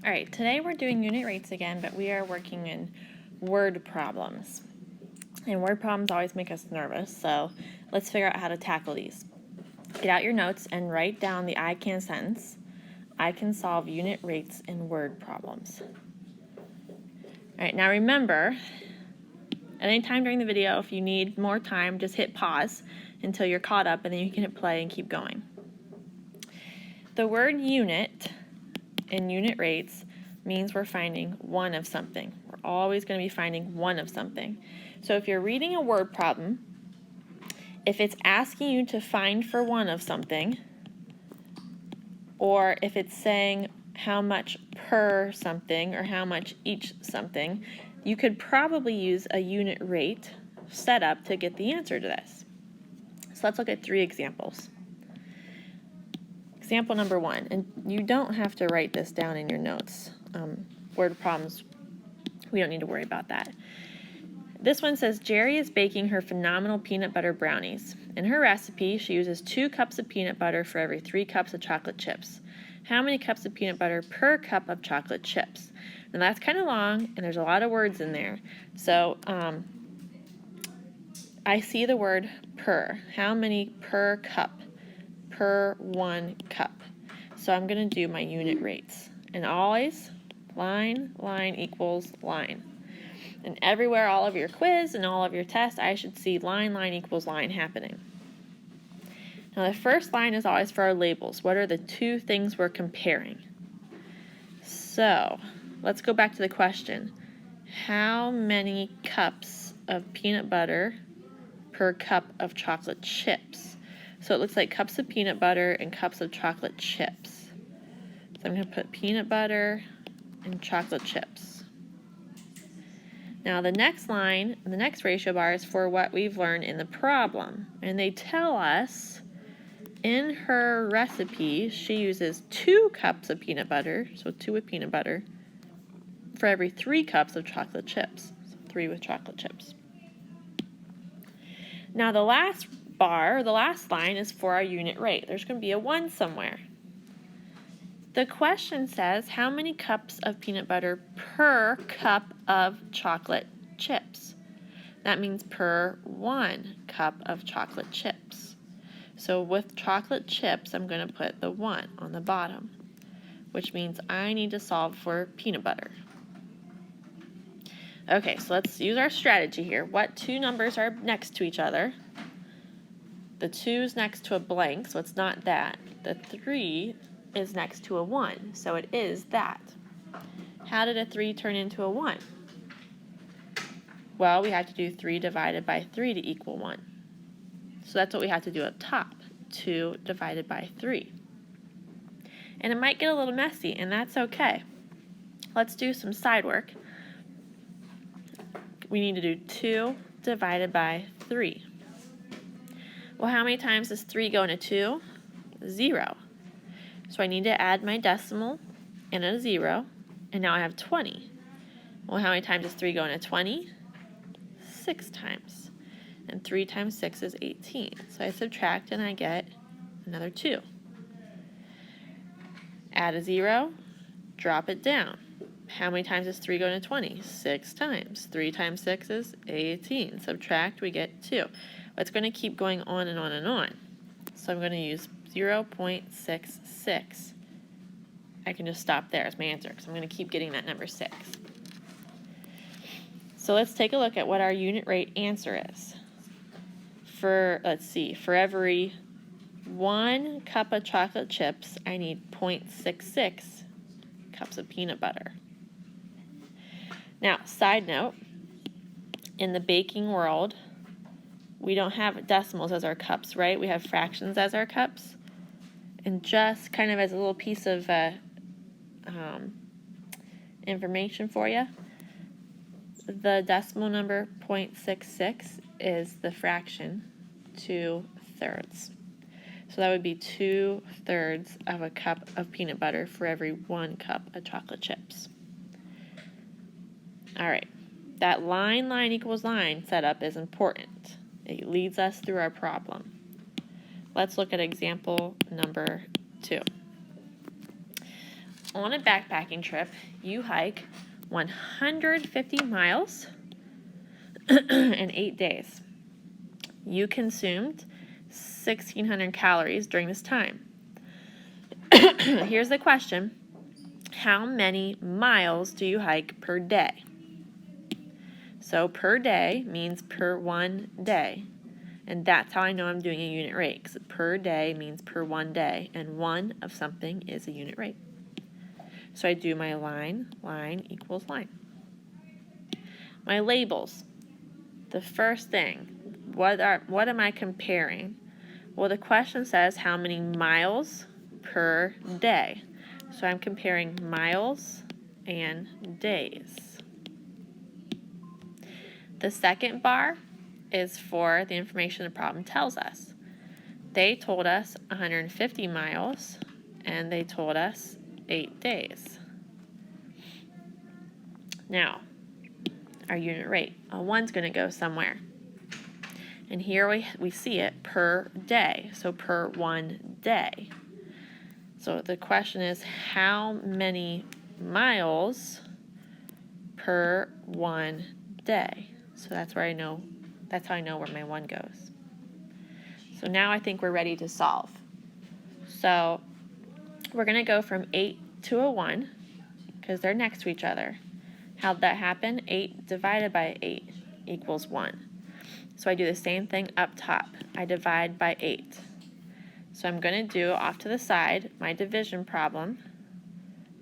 All right, today we're doing unit rates again, but we are working in word problems. And word problems always make us nervous, so let's figure out how to tackle these. Get out your notes and write down the I can sentence. I can solve unit rates in word problems. All right, now remember, at any time during the video, if you need more time, just hit pause until you're caught up, and then you can hit play and keep going. The word unit in unit rates means we're finding one of something. We're always going to be finding one of something. So if you're reading a word problem, if it's asking you to find for one of something, or if it's saying how much per something or how much each something, you could probably use a unit rate setup to get the answer to this. So let's look at 3 examples. Example number 1, and you don't have to write this down in your notes. Word problems, we don't need to worry about that. This one says, Jerry is baking her phenomenal peanut butter brownies. In her recipe, she uses 2 cups of peanut butter for every 3 cups of chocolate chips. How many cups of peanut butter per cup of chocolate chips? And that's kind of long, and there's a lot of words in there. So I see the word per. How many per cup? Per 1 cup. So I'm going to do my unit rates. And always, line equals line. And everywhere, all of your quiz and all of your tests, I should see line equals line happening. Now the first line is always for our labels. What are the 2 things we're comparing? So let's go back to the question. How many cups of peanut butter per cup of chocolate chips? So it looks like cups of peanut butter and cups of chocolate chips. So I'm going to put peanut butter and chocolate chips. Now the next line, the next ratio bar is for what we've learned in the problem. And they tell us in her recipe she uses 2 cups of peanut butter, so 2 with peanut butter, for every 3 cups of chocolate chips. So 3 with chocolate chips. Now the last bar, the last line, is for our unit rate. There's going to be a 1 somewhere. The question says, how many cups of peanut butter per cup of chocolate chips? That means per 1 cup of chocolate chips. So with chocolate chips, I'm going to put the 1 on the bottom, which means I need to solve for peanut butter. Okay, so let's use our strategy here. What 2 numbers are next to each other? The 2 is next to a blank, so it's not that. The 3 is next to a 1, so it is that. How did a 3 turn into a 1? Well, we had to do 3 divided by 3 to equal 1. So that's what we had to do up top, 2 divided by 3. And it might get a little messy, and that's okay. Let's do some side work. We need to do 2 divided by 3. Well, how many times does 3 go into 2? 0. So I need to add my decimal and a 0, and now I have 20. Well, how many times does 3 go into 20? 6 times. And 3 times 6 is 18. So I subtract and I get another 2. Add a 0, drop it down. How many times does 3 go into 20? 6 times. 3 times 6 is 18. Subtract, we get 2. It's going to keep going on and on and on. So I'm going to use 0.66. I can just stop there as my answer because I'm going to keep getting that number 6. So let's take a look at what our unit rate answer is. For every 1 cup of chocolate chips, I need 0.66 cups of peanut butter. Now, side note, in the baking world, we don't have decimals as our cups, right? We have fractions as our cups. And just kind of as a little piece of information for you, the decimal number 0.66 is the fraction 2/3. So that would be 2/3 of a cup of peanut butter for every 1 cup of chocolate chips. All right, that line equals line setup is important. It leads us through our problem. Let's look at example number 2. On a backpacking trip, you hike 150 miles in 8 days. You consumed 1,600 calories during this time. Here's the question. How many miles do you hike per day? So per day means per 1 day. And that's how I know I'm doing a unit rate, because per day means per 1 day, and 1 of something is a unit rate. So I do my line equals line. My labels. The first thing, what am I comparing? Well, the question says how many miles per day. So I'm comparing miles and days. The second bar is for the information the problem tells us. They told us 150 miles, and they told us 8 days. Now, our unit rate. A 1's going to go somewhere. And here we see it per day, so per 1 day. So the question is how many miles per 1 day? So that's how I know where my 1 goes. So now I think we're ready to solve. So we're going to go from 8 to a 1 because they're next to each other. How'd that happen? 8 divided by 8 equals 1. So I do the same thing up top. I divide by 8. So I'm going to do off to the side my division problem.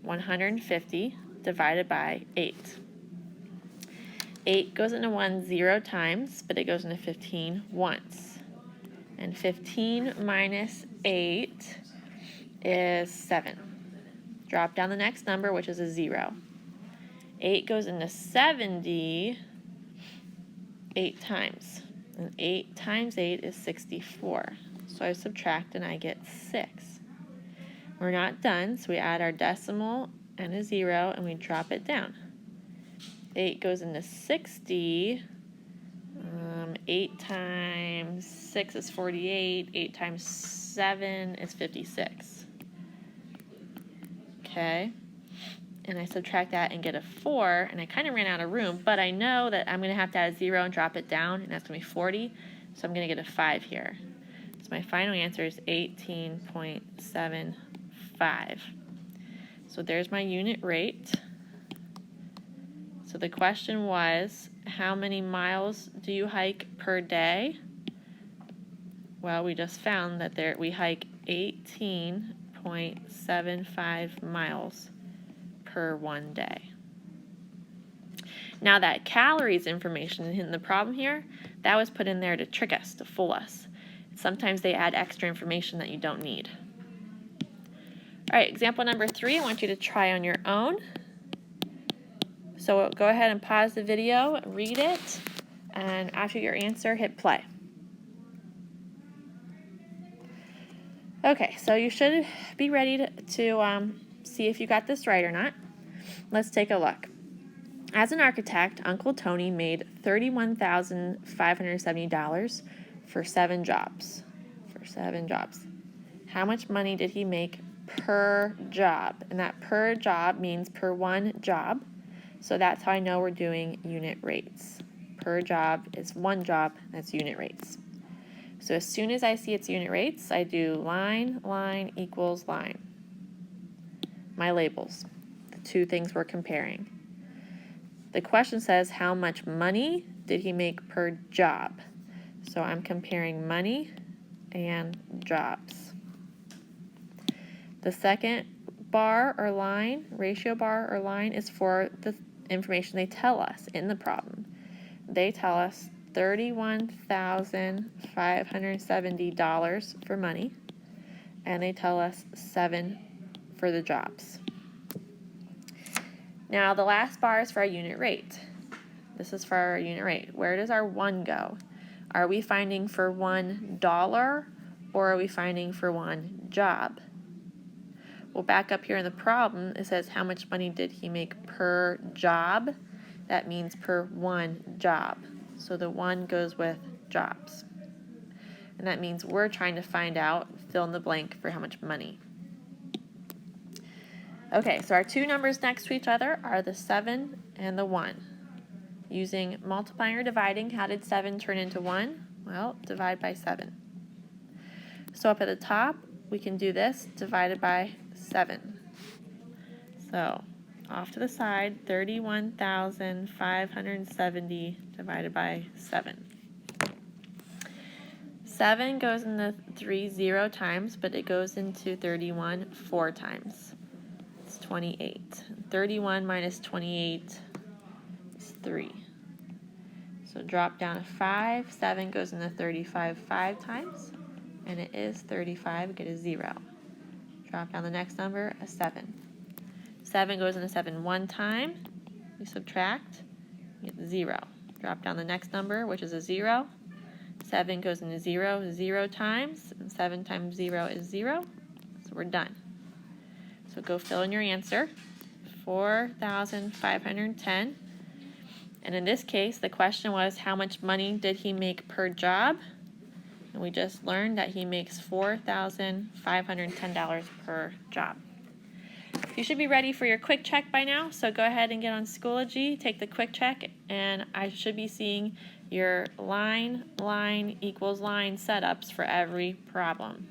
150 divided by 8. 8 goes into 1 0 times, but it goes into 15 once. And 15 minus 8 is 7. Drop down the next number, which is a 0. 8 goes into 70 8 times. And 8 times 8 is 64. So I subtract and I get 6. We're not done, so we add our decimal and a 0 and we drop it down. 8 goes into 60. 8 times 6 is 48. 8 times 7 is 56. Okay. And I subtract that and get a 4, and I kind of ran out of room, but I know that I'm going to have to add a 0 and drop it down, and that's going to be 40, so I'm going to get a 5 here. So my final answer is 18.75. So there's my unit rate. So the question was, how many miles do you hike per day? Well, we just found that we hike 18.75 miles per 1 day. Now that calories information in the problem here, that was put in there to trick us, to fool us. Sometimes they add extra information that you don't need. All right, example number 3, I want you to try on your own. So go ahead and pause the video, read it, and after your answer, hit play. Okay, so you should be ready to see if you got this right or not. Let's take a look. As an architect, Uncle Tony made $31,570 for 7 jobs. How much money did he make per job? And that per job means per 1 job. So that's how I know we're doing unit rates. Per job is 1 job, that's unit rates. So as soon as I see its unit rates, I do line equals line. My labels, the 2 things we're comparing. The question says how much money did he make per job? So I'm comparing money and jobs. The second bar or line, ratio bar or line, is for the information they tell us in the problem. They tell us $31,570 for money, and they tell us 7 for the jobs. Now the last bar is for our unit rate. This is for our unit rate. Where does our 1 go? Are we finding for $1 or are we finding for 1 job? Well, back up here in the problem, it says how much money did he make per job? That means per 1 job. So the 1 goes with jobs. And that means we're trying to find out, fill in the blank for how much money. Okay, so our two numbers next to each other are the 7 and the 1. Using multiplying or dividing, how did 7 turn into 1? Well, divide by 7. So up at the top, we can do this, divided by 7. So off to the side, 31,570 divided by 7. 7 goes into 3 0 times, but it goes into 31 4 times. It's 28. 31 minus 28 is 3. So drop down a 5. 7 goes into 35 5 times, and it is 35. Get a 0. Drop down the next number, a 7. 7 goes into 7 one time. We subtract, you get 0. Drop down the next number, which is a 0. 7 goes into 0 0 times, and 7 times 0 is 0. So we're done. So go fill in your answer, 4,510. And in this case, the question was, how much money did he make per job? And we just learned that he makes $4,510 per job. You should be ready for your quick check by now, so go ahead and get on Schoology, take the quick check, and I should be seeing your line equals line setups for every problem.